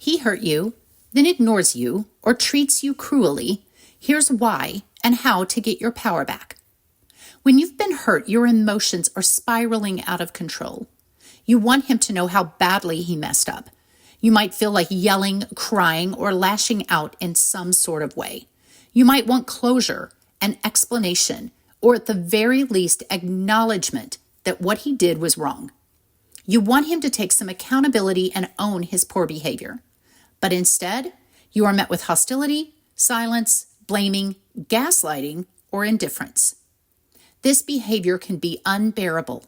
he hurt you, then ignores you or treats you cruelly, here's why and how to get your power back. When you've been hurt, your emotions are spiraling out of control. You want him to know how badly he messed up. You might feel like yelling, crying, or lashing out in some sort of way. You might want closure, an explanation, or at the very least, acknowledgement that what he did was wrong. You want him to take some accountability and own his poor behavior. But instead, you are met with hostility, silence, blaming, gaslighting, or indifference. This behavior can be unbearable.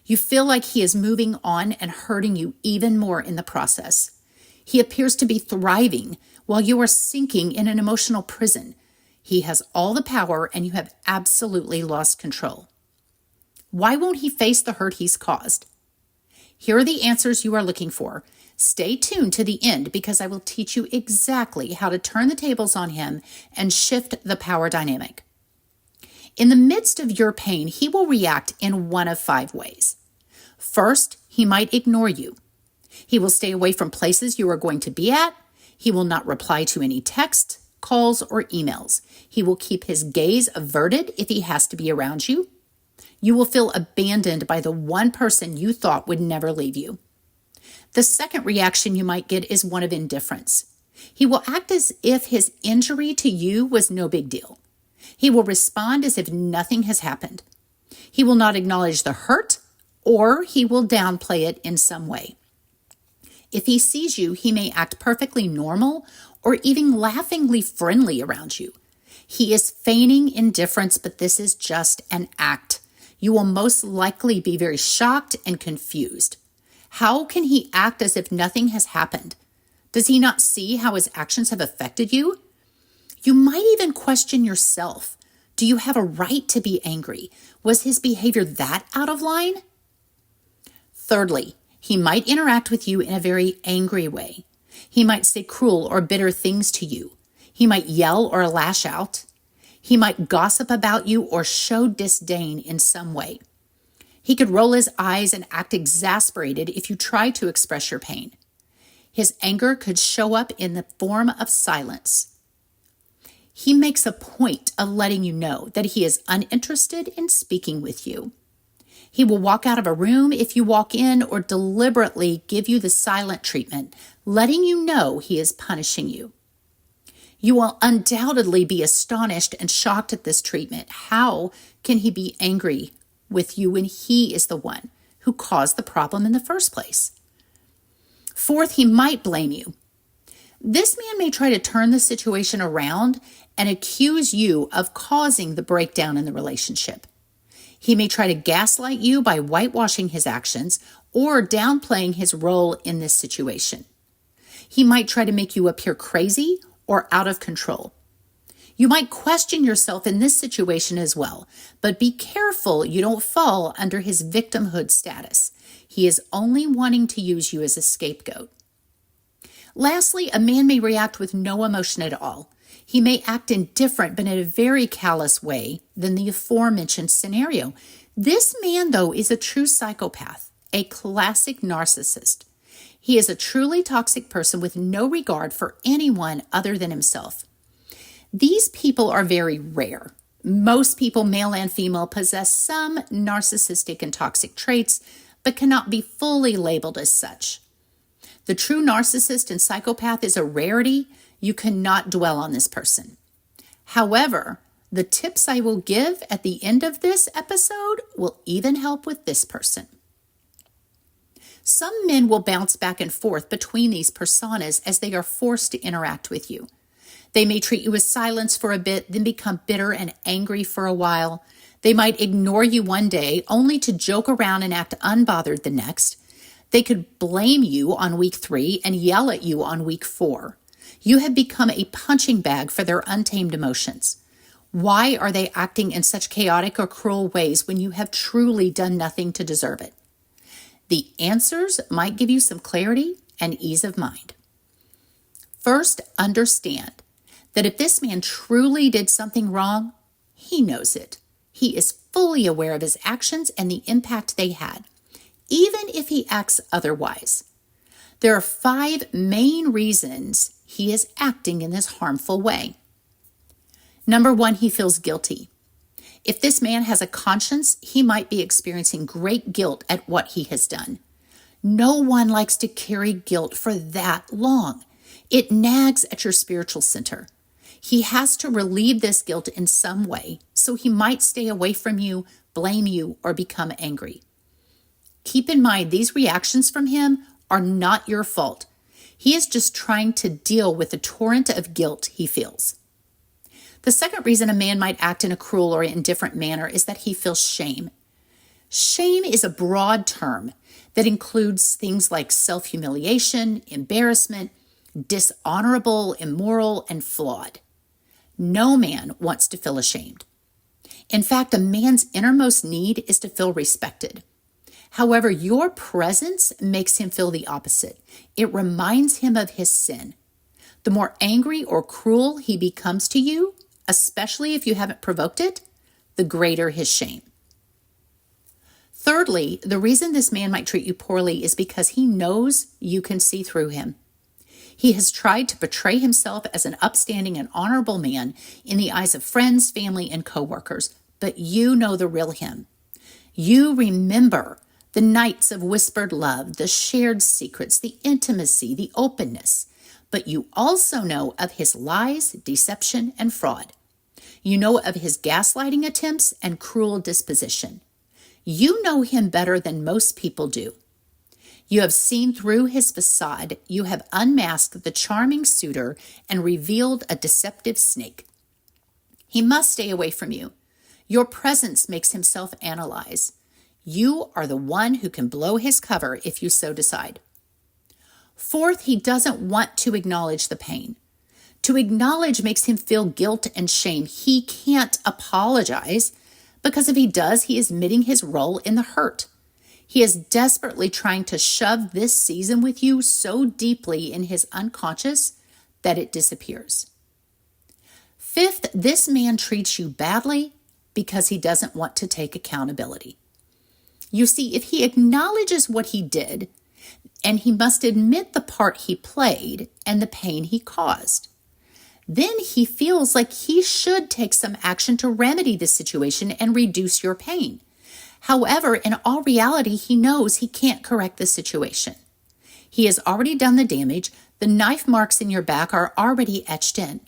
You feel like he is moving on and hurting you even more in the process. He appears to be thriving while you are sinking in an emotional prison. He has all the power and you have absolutely lost control. Why won't he face the hurt he's caused? Here are the answers you are looking for. Stay tuned to the end because I will teach you exactly how to turn the tables on him and shift the power dynamic. In the midst of your pain, he will react in one of 5 ways. First, he might ignore you. He will stay away from places you are going to be at. He will not reply to any texts, calls, or emails. He will keep his gaze averted if he has to be around you. You will feel abandoned by the one person you thought would never leave you. The second reaction you might get is one of indifference. He will act as if his injury to you was no big deal. He will respond as if nothing has happened. He will not acknowledge the hurt, or he will downplay it in some way. If he sees you, he may act perfectly normal or even laughingly friendly around you. He is feigning indifference, but this is just an act. You will most likely be very shocked and confused. How can he act as if nothing has happened? Does he not see how his actions have affected you? You might even question yourself. Do you have a right to be angry? Was his behavior that out of line? Thirdly, he might interact with you in a very angry way. He might say cruel or bitter things to you. He might yell or lash out. He might gossip about you or show disdain in some way. He could roll his eyes and act exasperated if you try to express your pain. His anger could show up in the form of silence. He makes a point of letting you know that he is uninterested in speaking with you. He will walk out of a room if you walk in or deliberately give you the silent treatment, letting you know he is punishing you. You will undoubtedly be astonished and shocked at this treatment. How can he be angry with you when he is the one who caused the problem in the first place? Fourth, he might blame you. This man may try to turn the situation around and accuse you of causing the breakdown in the relationship. He may try to gaslight you by whitewashing his actions or downplaying his role in this situation. He might try to make you appear crazy or out of control. You might question yourself in this situation as well, but be careful you don't fall under his victimhood status. He is only wanting to use you as a scapegoat. Lastly, a man may react with no emotion at all. He may act indifferent, but in a very callous way than the aforementioned scenario. This man, though, is a true psychopath, a classic narcissist. He is a truly toxic person with no regard for anyone other than himself. These people are very rare. Most people, male and female, possess some narcissistic and toxic traits, but cannot be fully labeled as such. The true narcissist and psychopath is a rarity. You cannot dwell on this person. However, the tips I will give at the end of this episode will even help with this person. Some men will bounce back and forth between these personas as they are forced to interact with you. They may treat you with silence for a bit, then become bitter and angry for a while. They might ignore you one day, only to joke around and act unbothered the next. They could blame you on week 3 and yell at you on week 4. You have become a punching bag for their untamed emotions. Why are they acting in such chaotic or cruel ways when you have truly done nothing to deserve it? The answers might give you some clarity and ease of mind. First, understand that if this man truly did something wrong, he knows it. He is fully aware of his actions and the impact they had, even if he acts otherwise. There are 5 main reasons he is acting in this harmful way. Number 1, he feels guilty. If this man has a conscience, he might be experiencing great guilt at what he has done. No one likes to carry guilt for that long. It nags at your spiritual center. He has to relieve this guilt in some way, so he might stay away from you, blame you, or become angry. Keep in mind, these reactions from him are not your fault. He is just trying to deal with the torrent of guilt he feels. The second reason a man might act in a cruel or indifferent manner is that he feels shame. Shame is a broad term that includes things like self-humiliation, embarrassment, dishonorable, immoral, and flawed. No man wants to feel ashamed. In fact, a man's innermost need is to feel respected. However, your presence makes him feel the opposite. It reminds him of his sin. The more angry or cruel he becomes to you, especially if you haven't provoked it, the greater his shame. Thirdly, the reason this man might treat you poorly is because he knows you can see through him. He has tried to portray himself as an upstanding and honorable man in the eyes of friends, family, and coworkers, but you know the real him. You remember the nights of whispered love, the shared secrets, the intimacy, the openness, but you also know of his lies, deception, and fraud. You know of his gaslighting attempts and cruel disposition. You know him better than most people do. You have seen through his facade. You have unmasked the charming suitor and revealed a deceptive snake. He must stay away from you. Your presence makes him self-analyze. You are the one who can blow his cover if you so decide. Fourth, he doesn't want to acknowledge the pain. To acknowledge makes him feel guilt and shame. He can't apologize because if he does, he is admitting his role in the hurt. He is desperately trying to shove this season with you so deeply in his unconscious that it disappears. Fifth, this man treats you badly because he doesn't want to take accountability. You see, if he acknowledges what he did, and he must admit the part he played and the pain he caused, then he feels like he should take some action to remedy the situation and reduce your pain. However, in all reality, he knows he can't correct the situation. He has already done the damage. The knife marks in your back are already etched in.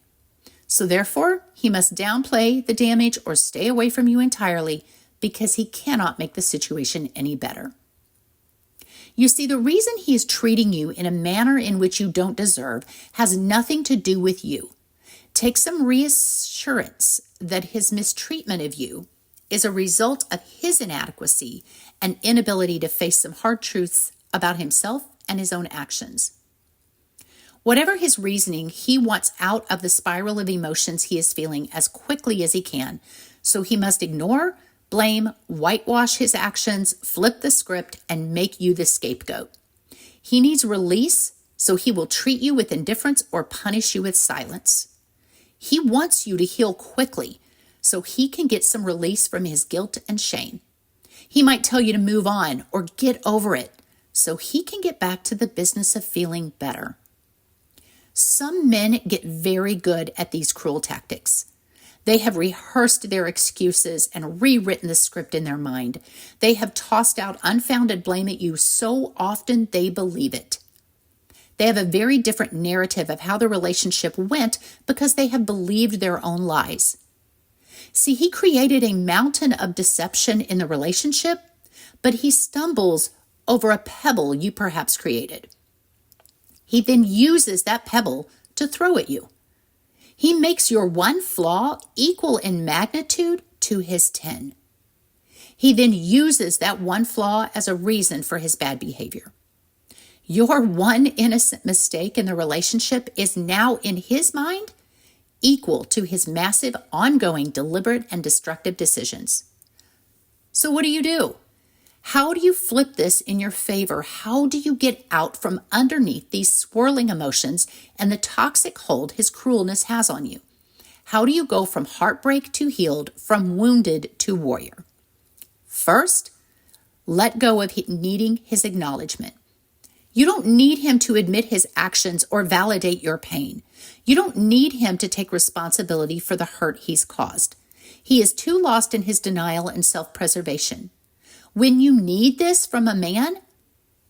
So therefore, he must downplay the damage or stay away from you entirely because he cannot make the situation any better. You see, the reason he is treating you in a manner in which you don't deserve has nothing to do with you. Take some reassurance that his mistreatment of you is a result of his inadequacy and inability to face some hard truths about himself and his own actions. Whatever his reasoning, he wants out of the spiral of emotions he is feeling as quickly as he can, so he must ignore, blame, whitewash his actions, flip the script, and make you the scapegoat. He needs release, so he will treat you with indifference or punish you with silence. He wants you to heal quickly, so he can get some release from his guilt and shame. He might tell you to move on or get over it, so he can get back to the business of feeling better. Some men get very good at these cruel tactics. They have rehearsed their excuses and rewritten the script in their mind. They have tossed out unfounded blame at you so often they believe it. They have a very different narrative of how the relationship went because they have believed their own lies. See, he created a mountain of deception in the relationship, but he stumbles over a pebble you perhaps created. He then uses that pebble to throw at you. He makes your one flaw equal in magnitude to his 10. He then uses that one flaw as a reason for his bad behavior. Your one innocent mistake in the relationship is now in his mind equal to his massive, ongoing, deliberate, and destructive decisions. So what do? How do you flip this in your favor? How do you get out from underneath these swirling emotions and the toxic hold his cruelness has on you? How do you go from heartbreak to healed, from wounded to warrior? First, let go of needing his acknowledgement. You don't need him to admit his actions or validate your pain. You don't need him to take responsibility for the hurt he's caused. He is too lost in his denial and self-preservation. When you need this from a man,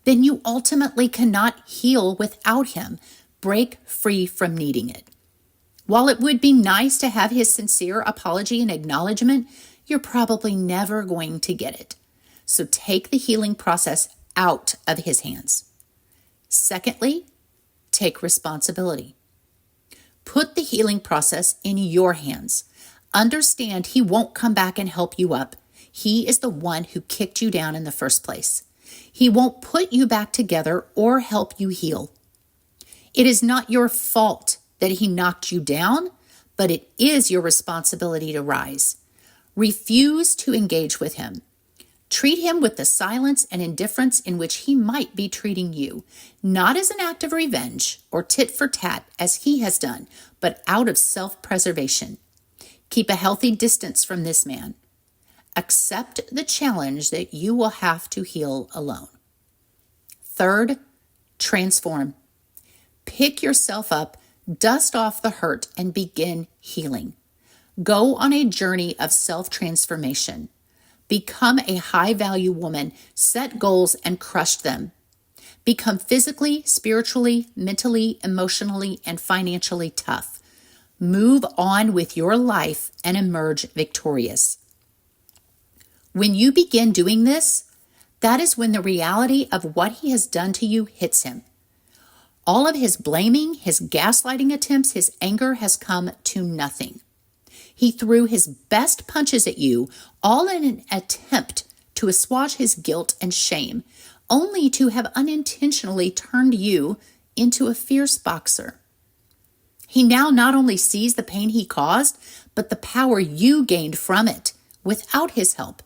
then you ultimately cannot heal without him. Break free from needing it. While it would be nice to have his sincere apology and acknowledgement, you're probably never going to get it. So take the healing process out of his hands. Secondly, take responsibility. Put the healing process in your hands. Understand he won't come back and help you up. He is the one who kicked you down in the first place. He won't put you back together or help you heal. It is not your fault that he knocked you down, but it is your responsibility to rise. Refuse to engage with him. Treat him with the silence and indifference in which he might be treating you, not as an act of revenge or tit for tat as he has done, but out of self-preservation. Keep a healthy distance from this man. Accept the challenge that you will have to heal alone. Third, transform. Pick yourself up, dust off the hurt, and begin healing. Go on a journey of self-transformation. Become a high-value woman, set goals, and crush them. Become physically, spiritually, mentally, emotionally, and financially tough. Move on with your life and emerge victorious. When you begin doing this, that is when the reality of what he has done to you hits him. All of his blaming, his gaslighting attempts, his anger has come to nothing. He threw his best punches at you, all in an attempt to assuage his guilt and shame, only to have unintentionally turned you into a fierce boxer. He now not only sees the pain he caused, but the power you gained from it without his help.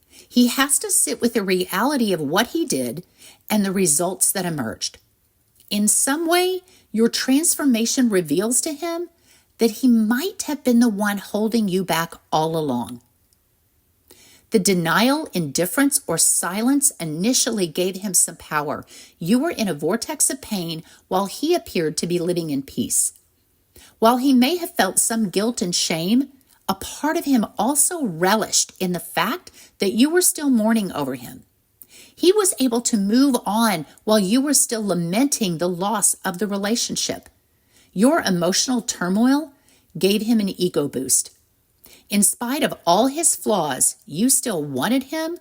He has to sit with the reality of what he did and the results that emerged. In some way, your transformation reveals to him that he might have been the one holding you back all along. The denial, indifference, or silence initially gave him some power. You were in a vortex of pain while he appeared to be living in peace. While he may have felt some guilt and shame, a part of him also relished in the fact that you were still mourning over him. He was able to move on while you were still lamenting the loss of the relationship. Your emotional turmoil gave him an ego boost. In spite of all his flaws, you still wanted him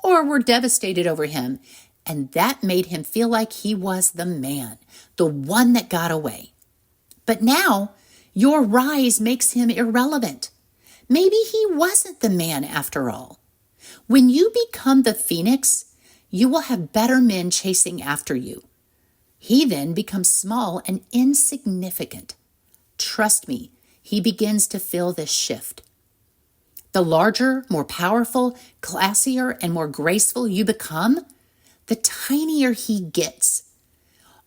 or were devastated over him, and that made him feel like he was the man, the one that got away. But now, your rise makes him irrelevant. Maybe he wasn't the man after all. When you become the phoenix, you will have better men chasing after you. He then becomes small and insignificant. Trust me, he begins to feel this shift. The larger, more powerful, classier, and more graceful you become, the tinier he gets.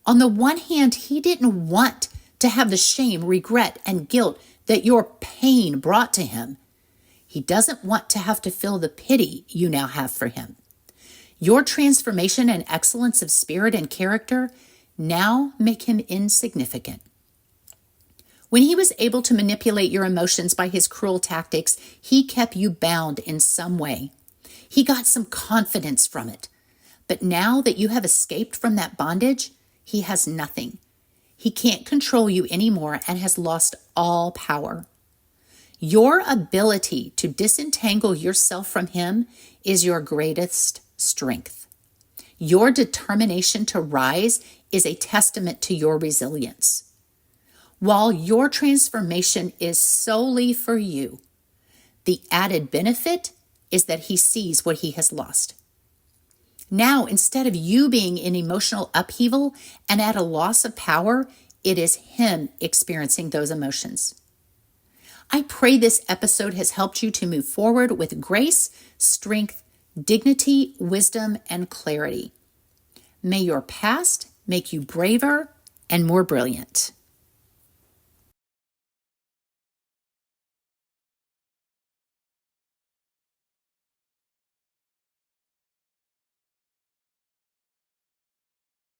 On the one hand, he didn't want to have the shame, regret, and guilt that your pain brought to him. He doesn't want to have to feel the pity you now have for him. Your transformation and excellence of spirit and character now make him insignificant. When he was able to manipulate your emotions by his cruel tactics, he kept you bound in some way. He got some confidence from it. But now that you have escaped from that bondage, he has nothing. He can't control you anymore and has lost all power. Your ability to disentangle yourself from him is your greatest strength. Your determination to rise is a testament to your resilience. While your transformation is solely for you, the added benefit is that he sees what he has lost. Now, instead of you being in emotional upheaval and at a loss of power, it is him experiencing those emotions. I pray this episode has helped you to move forward with grace, strength, dignity, wisdom, and clarity. May your past make you braver and more brilliant.